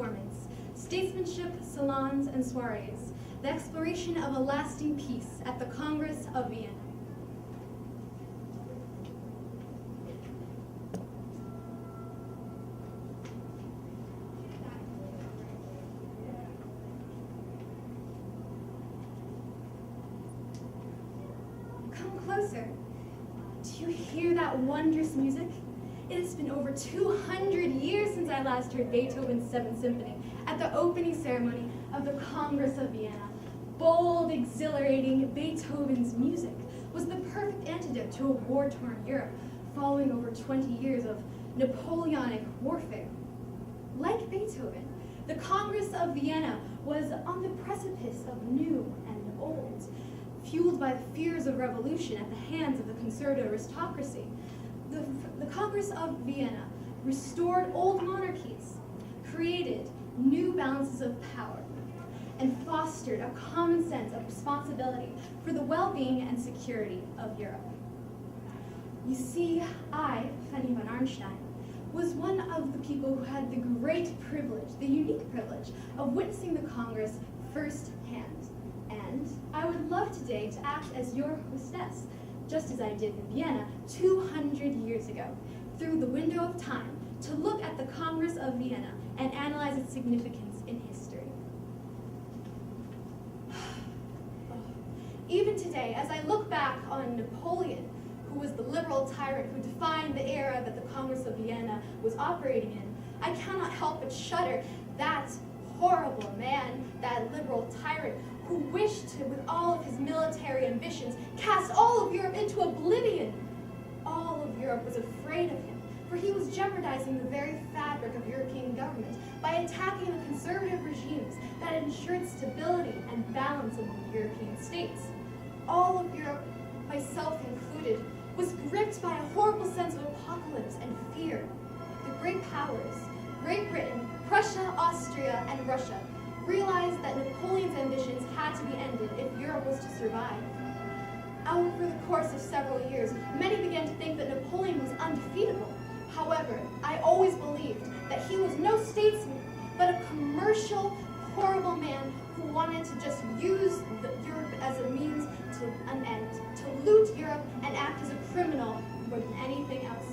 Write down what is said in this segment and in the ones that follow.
performance, Statesmanship, Salons, and Soirees, the exploration of a lasting peace at the Congress of Vienna. Come closer. Do you hear that wondrous music? It has been over 200 years since I last heard Beethoven's Seventh Symphony at the opening ceremony of the Congress of Vienna. Bold, exhilarating Beethoven's music was the perfect antidote to a war-torn Europe following over 20 years of Napoleonic warfare. Like Beethoven, the Congress of Vienna was on the precipice of new and old, fueled by the fears of revolution at the hands of the conservative aristocracy. The Congress of Vienna restored old monarchies, created new balances of power, and fostered a common sense of responsibility for the well-being and security of Europe. You see, I, Fanny von Arnstein, was one of the people who had the great privilege, the unique privilege, of witnessing the Congress firsthand. And I would love today to act as your hostess, just as I did in Vienna 200 years ago, through the window of time, to look at the Congress of Vienna and analyze its significance in history. Even today, as I look back on Napoleon, who was the liberal tyrant who defined the era that the Congress of Vienna was operating in, I cannot help but shudder. That horrible man, that liberal tyrant, who wished to, with all of his military ambitions, cast all of Europe into oblivion. All of Europe was afraid of him, for he was jeopardizing the very fabric of European government by attacking the conservative regimes that ensured stability and balance among European states. All of Europe, myself included, was gripped by a horrible sense of apocalypse and fear. The great powers, Great Britain, Prussia, Austria, and Russia, realized that Napoleon's ambitions had to be ended if Europe was to survive. Over the course of several years, many began to think that Napoleon was undefeatable. However, I always believed that he was no statesman, but a commercial, horrible man who wanted to just use Europe as a means to an end, to loot Europe and act as a criminal more than anything else.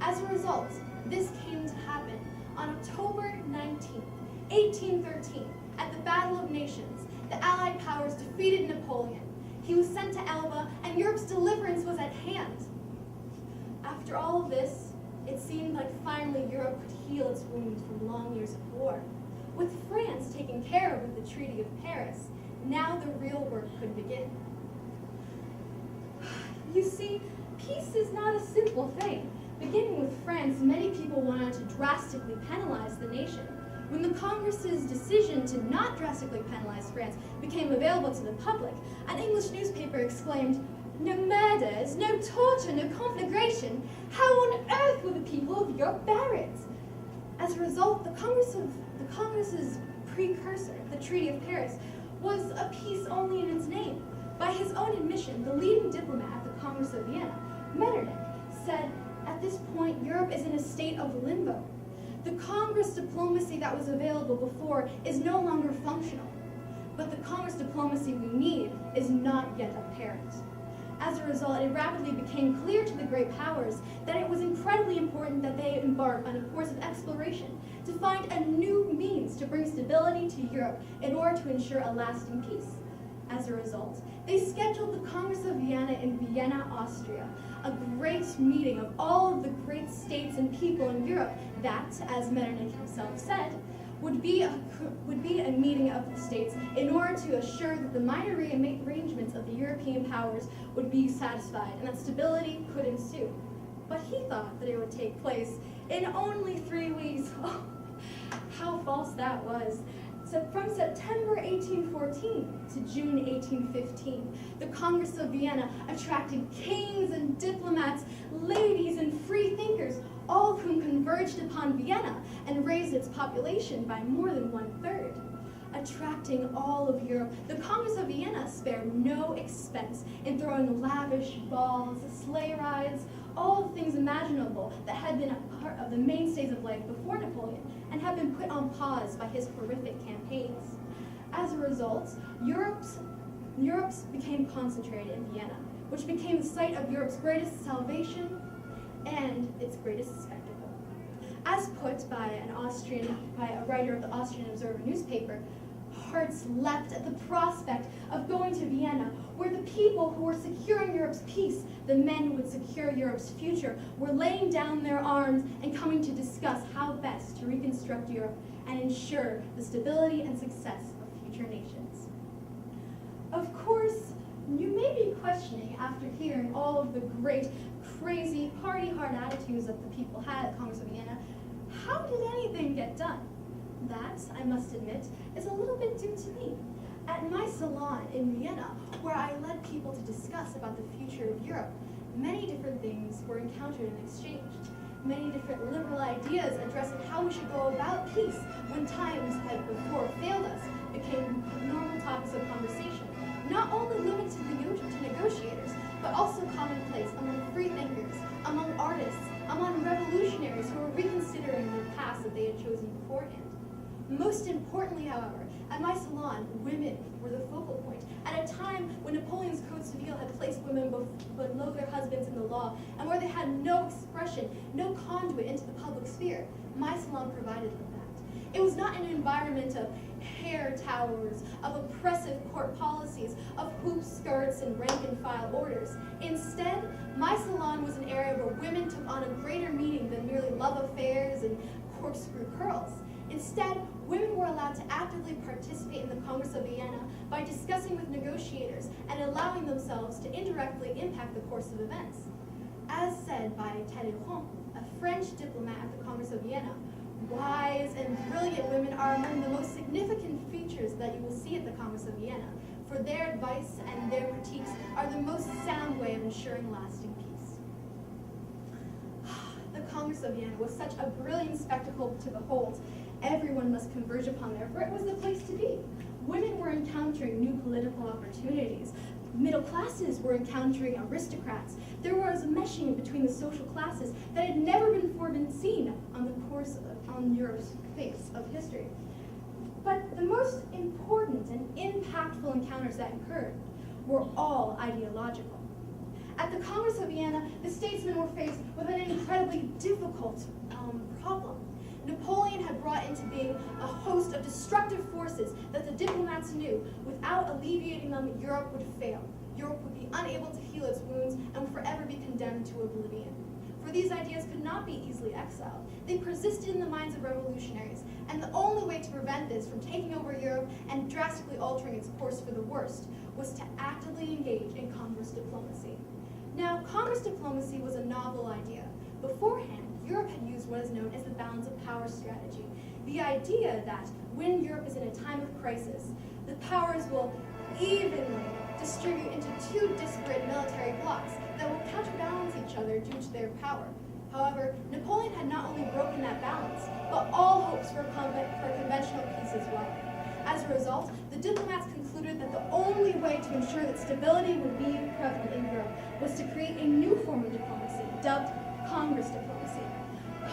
As a result, this came to happen on October 19, 1813, at the Battle of Nations. The Allied powers defeated Napoleon. He was sent to Elba, and Europe's deliverance was at hand. After all of this, it seemed like finally Europe could heal its wounds from long years of war. With France taken care of with the Treaty of Paris, now the real work could begin. You see, peace is not a simple thing. Beginning with France, many people wanted to drastically penalize the nation. When the Congress's decision to not drastically penalize France became available to the public, an English newspaper exclaimed, "No murders, no torture, no conflagration. How on earth will the people of Europe bear it?" As a result, the Congress's precursor, the Treaty of Paris, was a peace only in its name. By his own admission, the leading diplomat at the Congress of Vienna, Metternich, said, "At this point, Europe is in a state of limbo. The Congress diplomacy that was available before is no longer functional, but the Congress diplomacy we need is not yet apparent." As a result, it rapidly became clear to the great powers that it was incredibly important that they embark on a course of exploration to find a new means to bring stability to Europe in order to ensure a lasting peace. As a result, they scheduled the Congress of Vienna in Vienna, Austria, a great meeting of all of the great states and people in Europe that, as Metternich himself said, would be a meeting of the states in order to assure that the minor arrangements of the European powers would be satisfied and that stability could ensue. But he thought that it would take place in only 3 weeks. Oh, how false that was. So from September 1814 to June 1815, the Congress of Vienna attracted kings and diplomats, ladies and free thinkers, all of whom converged upon Vienna and raised its population by more than 1/3. Attracting all of Europe, the Congress of Vienna spared no expense in throwing lavish balls, sleigh rides, all the things imaginable that had been part of the mainstays of life before Napoleon and had been put on pause by his horrific campaigns. As a result, Europe's became concentrated in Vienna, which became the site of Europe's greatest salvation and its greatest spectacle. As put by a writer of the Austrian Observer newspaper, hearts leapt at the prospect of going to Vienna, where the people who were securing Europe's peace, the men who would secure Europe's future, were laying down their arms and coming to discuss how best to reconstruct Europe and ensure the stability and success of future nations. Of course, you may be questioning, after hearing all of the great, crazy, party-hard attitudes that the people had at Congress of Vienna, how did anything get done? That, I must admit, is a little bit due to me. At my salon in Vienna, where I led people to discuss about the future of Europe, many different things were encountered and exchanged. Many different liberal ideas addressing how we should go about peace when times had before failed us became normal topics of conversation, not only limited to negotiators, but also commonplace among free thinkers, among artists, among revolutionaries who were reconsidering the paths that they had chosen beforehand. Most importantly, however, at my salon, women were the focal point. At a time when Napoleon's Code Civil had placed women below their husbands in the law, and where they had no expression, no conduit into the public sphere, my salon provided them that. It was not an environment of hair towers, of oppressive court policies, of hoop skirts and rank-and-file orders. Instead, my salon was an area where women took on a greater meaning than merely love affairs and corkscrew curls. Instead, women were allowed to actively participate in the Congress of Vienna by discussing with negotiators and allowing themselves to indirectly impact the course of events. As said by Talleyrand, a French diplomat at the Congress of Vienna, wise and brilliant women are among the most significant features that you will see at the Congress of Vienna, for their advice and their critiques are the most sound way of ensuring lasting peace. The Congress of Vienna was such a brilliant spectacle to behold. Everyone must converge upon there, for it was the place to be. Women were encountering new political opportunities. Middle classes were encountering aristocrats. There was a meshing between the social classes that had never before been seen on Europe's face of history. But the most important and impactful encounters that occurred were all ideological. At the Congress of Vienna, the statesmen were faced with an incredibly difficult problem. Napoleon had brought into being a host of destructive forces that the diplomats knew without alleviating them, Europe would fail. Europe would be unable to heal its wounds and would forever be condemned to oblivion. For these ideas could not be easily exiled. They persisted in the minds of revolutionaries, and the only way to prevent this from taking over Europe and drastically altering its course for the worst was to actively engage in Congress diplomacy. Now, Congress diplomacy was a novel idea. Beforehand, Europe had used what is known as the balance of power strategy. The idea that when Europe is in a time of crisis, the powers will evenly distribute into two disparate military blocs that will counterbalance each other due to their power. However, Napoleon had not only broken that balance, but all hopes for conventional peace as well. As a result, the diplomats concluded that the only way to ensure that stability would be prevalent in Europe was to create a new form of diplomacy, dubbed Congress diplomacy.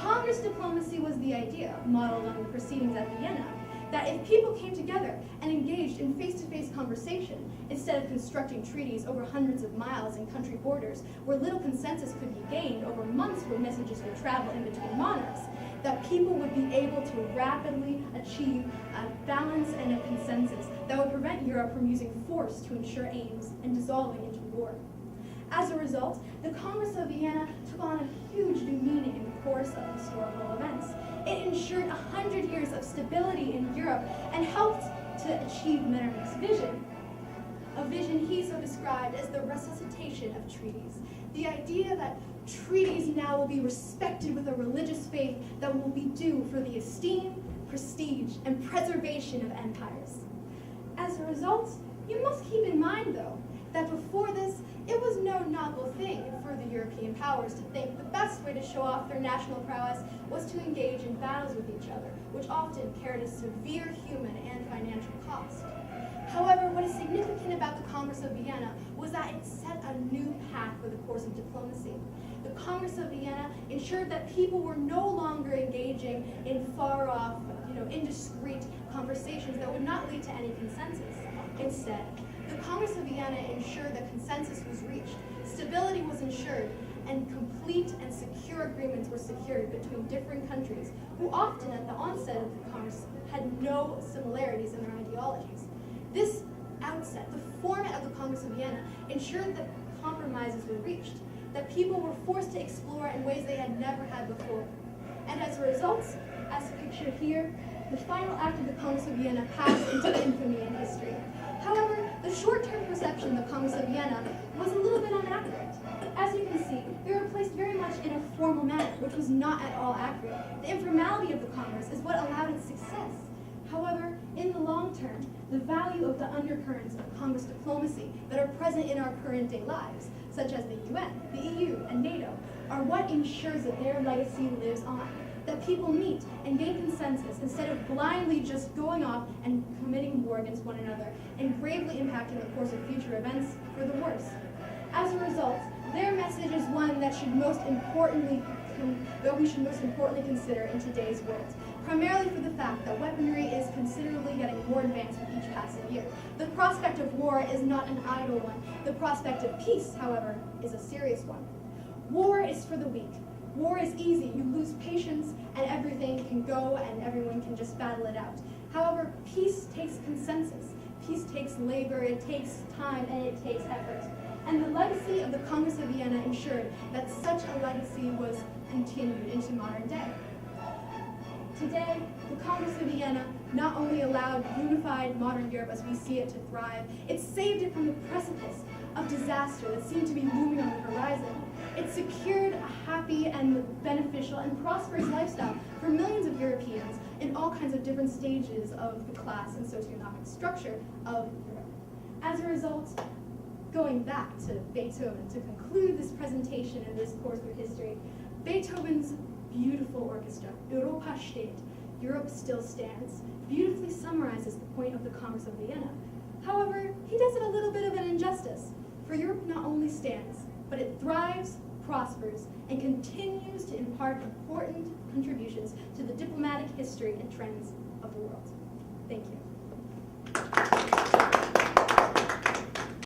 Congress diplomacy was the idea, modeled on the proceedings at Vienna, that if people came together and engaged in face-to-face conversation, instead of constructing treaties over hundreds of miles in country borders, where little consensus could be gained over months where messages would travel in between monarchs, that people would be able to rapidly achieve a balance and a consensus that would prevent Europe from using force to ensure aims and dissolving into war. As a result, the Congress of Vienna took on a huge new meaning in the course of historical events. It ensured 100 years of stability in Europe and helped to achieve Metternich's vision, a vision he so described as the Recitation of Treaties, the idea that treaties now will be respected with a religious faith that will be due for the esteem, prestige, and preservation of empires. As a result, you must keep in mind, though, that before this, It was no novel thing for the European powers to think the best way to show off their national prowess was to engage in battles with each other, which often carried a severe human and financial cost. However, what is significant about the Congress of Vienna was that it set a new path for the course of diplomacy. The Congress of Vienna ensured that people were no longer engaging in far-off, indiscreet conversations that would not lead to any consensus. Instead, the Congress of Vienna ensured that consensus was reached, stability was ensured, and complete and secure agreements were secured between different countries who often at the onset of the Congress had no similarities in their ideologies. This outset, the format of the Congress of Vienna, ensured that compromises were reached, that people were forced to explore in ways they had never had before. And as a result, as pictured here, the final act of the Congress of Vienna passed into infamy in history. However, the short-term perception of the Congress of Vienna was a little bit inaccurate. As you can see, they were placed very much in a formal manner, which was not at all accurate. The informality of the Congress is what allowed its success. However, in the long term, the value of the undercurrents of Congress diplomacy that are present in our current day lives, such as the UN, the EU, and NATO, are what ensures that their legacy lives on, that people meet and gain consensus instead of blindly just going off and committing war against one another and gravely impacting the course of future events for the worse. As a result, their message is one that we should most importantly consider in today's world, primarily for the fact that weaponry is considerably getting more advanced with each passing year. The prospect of war is not an idle one. The prospect of peace, however, is a serious one. War is for the weak. War is easy. You lose patience and everything can go and everyone can just battle it out. However, peace takes consensus. Peace takes labor, it takes time, and it takes effort. And the legacy of the Congress of Vienna ensured that such a legacy was continued into modern day. Today, the Congress of Vienna not only allowed unified modern Europe as we see it to thrive, it saved it from the precipice of disaster that seemed to be looming on the horizon. It secured a happy and beneficial and prosperous lifestyle for millions of Europeans in all kinds of different stages of the class and socioeconomic structure of Europe. As a result, going back to Beethoven to conclude this presentation and this course through history, Beethoven's beautiful orchestra, Europa steht, Europe still stands, beautifully summarizes the point of the Congress of Vienna. However, he does it a little bit of an injustice, for Europe not only stands, but it thrives, prospers, and continues to impart important contributions to the diplomatic history and trends of the world. Thank you.